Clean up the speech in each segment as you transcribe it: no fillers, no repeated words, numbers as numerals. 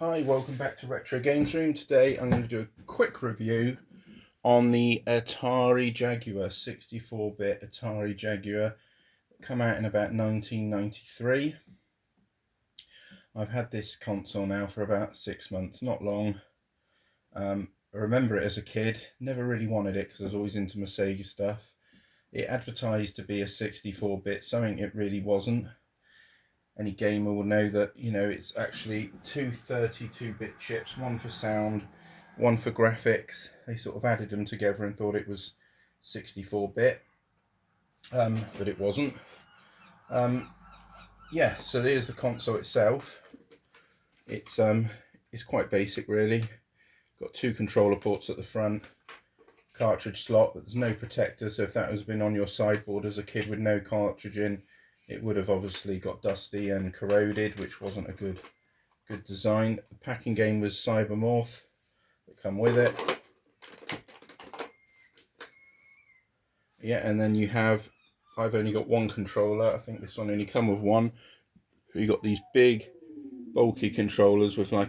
Hi, welcome back to Retro Games Room. Today I'm going to do a quick review on the Atari Jaguar, 64-bit Atari Jaguar, come out in about 1993. I've had this console now for about 6 months, not long. I remember it as a kid, never really wanted it because I was always into my Sega stuff. It advertised to be a 64-bit, something it really wasn't. Any gamer will know that, it's actually two 32-bit chips, one for sound, one for graphics. They sort of added them together and thought it was 64-bit, but it wasn't. Yeah, so there's the console itself. It's quite basic, really. Got two controller ports at the front, cartridge slot, but there's no protector, so if that has been on your sideboard as a kid with no cartridge in, it would have obviously got dusty and corroded, which wasn't a good design. The packing game was Cybermorph that come with it. Yeah, and then I've only got one controller. I think this one only come with one. You got these big bulky controllers with all I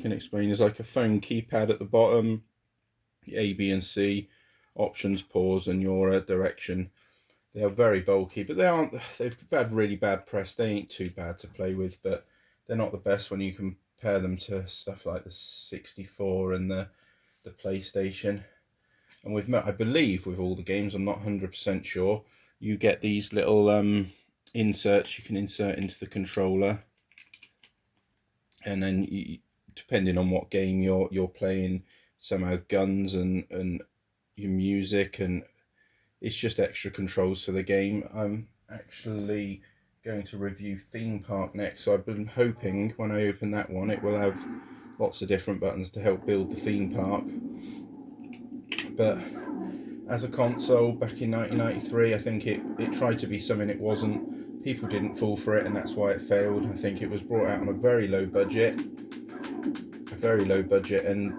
can explain is like a phone keypad at the bottom, A, B and C, options, pause and your direction. They are very bulky, but they've had really bad press. They ain't too bad to play with, but they're not the best when you compare them to stuff like the 64 and the PlayStation. And I believe with all the games, I'm not 100% sure, you get these little inserts you can insert into the controller, and then depending on what game you're playing, some have guns and your music, and it's just extra controls for the game. I'm actually going to review Theme Park next, so I've been hoping when I open that one it will have lots of different buttons to help build the theme park. But as a console back in 1993, I think it tried to be something it wasn't. People didn't fall for it, and that's why it failed. I think it was brought out on a very low budget, and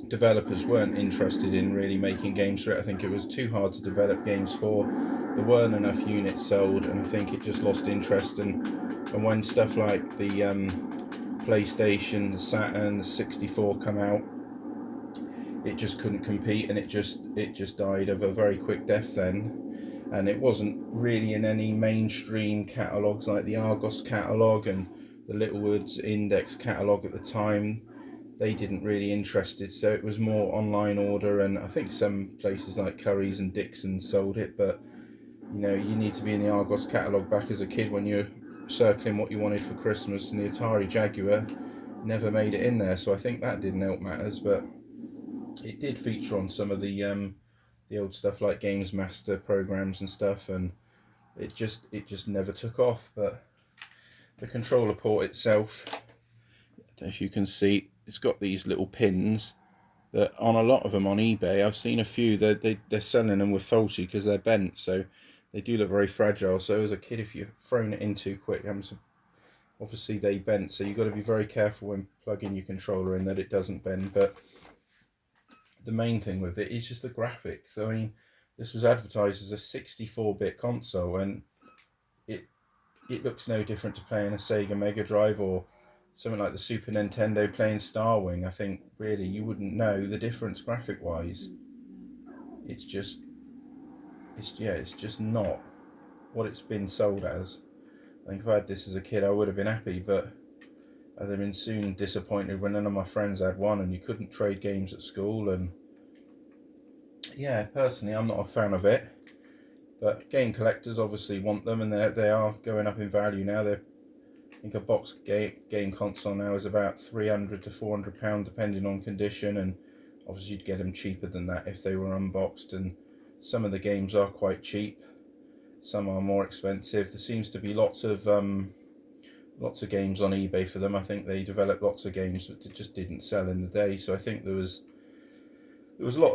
developers weren't interested in really making games for it. I think it was too hard to develop games for. There weren't enough units sold, and I think it just lost interest. And when stuff like the PlayStation, the Saturn, the 64 come out, it just couldn't compete, and it just died of a very quick death then. And it wasn't really in any mainstream catalogues like the Argos catalogue and the Littlewoods Index catalogue at the time. They didn't really interested, so it was more online order, and I think some places like Curry's and Dixon's sold it, but you need to be in the Argos catalogue back as a kid when you're circling what you wanted for Christmas, and the Atari Jaguar never made it in there, so I think that didn't help matters. But it did feature on some of the old stuff like Games Master programs and stuff, and it just never took off. But the controller port itself, if you can see, it's got these little pins that on a lot of them on eBay, I've seen a few, they're selling them with faulty because they're bent, so they do look very fragile. So as a kid, if you've thrown it in too quick, obviously they bent, so you've got to be very careful when plugging your controller in that it doesn't bend. But the main thing with it is just the graphics. I mean, this was advertised as a 64-bit console, and it looks no different to playing a Sega Mega Drive or something like the Super Nintendo playing Star Wing. I think really you wouldn't know the difference graphic wise. It's just not what it's been sold as. I think if I had this as a kid, I would have been happy, but I'd have been soon disappointed when none of my friends had one, and you couldn't trade games at school. And yeah, personally, I'm not a fan of it. But game collectors obviously want them, and they are going up in value now. I think a box game console now is about £300 to £400 depending on condition, and obviously you'd get them cheaper than that if they were unboxed. And some of the games are quite cheap, some are more expensive. There seems to be lots of games on eBay for them. I think they developed lots of games that just didn't sell in the day, so I think there was a lot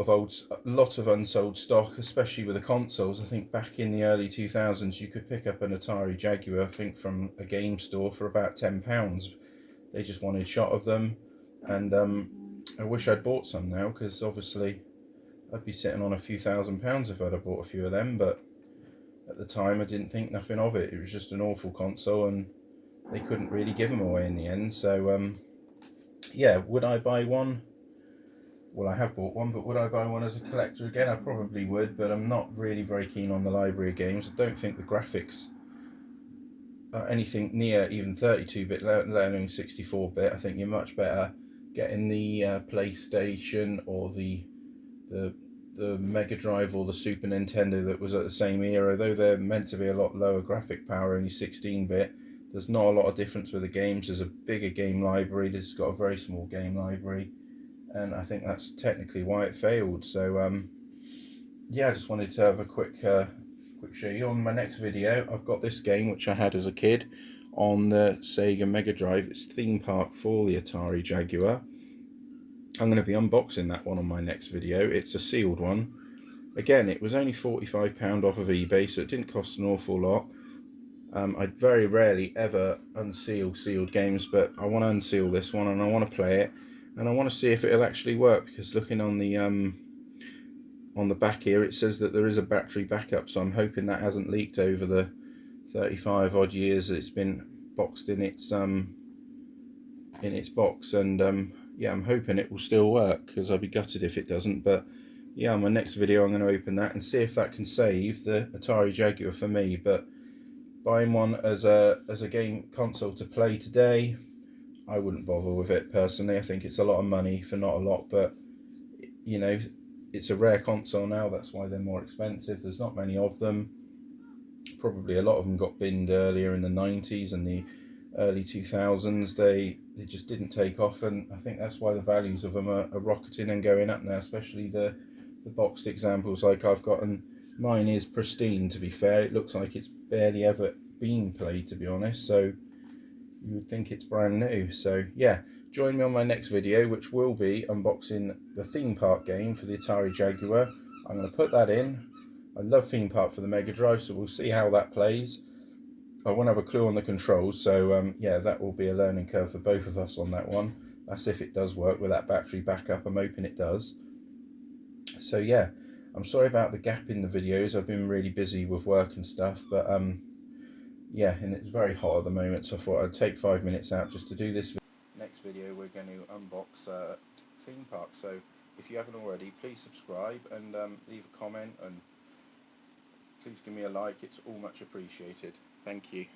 of unsold stock, especially with the consoles. I think back in the early 2000s, you could pick up an Atari Jaguar, I think, from a game store for about £10. They just wanted shot of them, and I wish I'd bought some now, because obviously I'd be sitting on a few £1,000s if I'd have bought a few of them. But at the time, I didn't think nothing of it. It was just an awful console, and they couldn't really give them away in the end. So yeah, would I buy one? Well, I have bought one, but would I buy one as a collector again? I probably would, but I'm not really very keen on the library of games. I don't think the graphics are anything near even 32-bit, let alone 64-bit. I think you're much better getting the PlayStation or the the Mega Drive or the Super Nintendo that was at the same era. Though they're meant to be a lot lower graphic power, only 16-bit, there's not a lot of difference with the games. There's a bigger game library. This has got a very small game library, and I think that's technically why it failed. So yeah, I just wanted to have a quick show you. On my next video, I've got this game which I had as a kid on the Sega Mega Drive. It's Theme Park for the Atari Jaguar. I'm going to be unboxing that one on my next video. It's a sealed one. Again, it was only £45 off of eBay, so it didn't cost an awful lot. I very rarely ever unseal sealed games, but I want to unseal this one and I want to play it, and I want to see if it'll actually work, because looking on the back here, it says that there is a battery backup, so I'm hoping that hasn't leaked over the 35 odd years that it's been boxed in its box. And yeah, I'm hoping it will still work, because I'd be gutted if it doesn't. But yeah, on my next video I'm going to open that and see if that can save the Atari Jaguar for me. But buying one as a game console to play today, I wouldn't bother with it personally. I think it's a lot of money for not a lot, but you know, it's a rare console now, that's why they're more expensive. There's not many of them. Probably a lot of them got binned earlier in the 90s and the early 2000s. They just didn't take off, and I think that's why the values of them are rocketing and going up now, especially the boxed examples like I've got. And mine is pristine, to be fair. It looks like it's barely ever been played, to be honest, so you would think it's brand new. So yeah, join me on my next video, which will be unboxing the Theme Park game for the Atari Jaguar. I'm going to put that in. I love Theme Park for the Mega Drive, so we'll see how that plays. I won't have a clue on the controls, so yeah, that will be a learning curve for both of us on that one. That's if it does work with that battery backup. I'm hoping it does. So yeah, I'm sorry about the gap in the videos. I've been really busy with work and stuff, but yeah, and it's very hot at the moment, so I thought I'd take 5 minutes out just to do this. Next video we're going to unbox Theme Park, so if you haven't already, please subscribe and leave a comment, and please give me a like. It's all much appreciated. Thank you.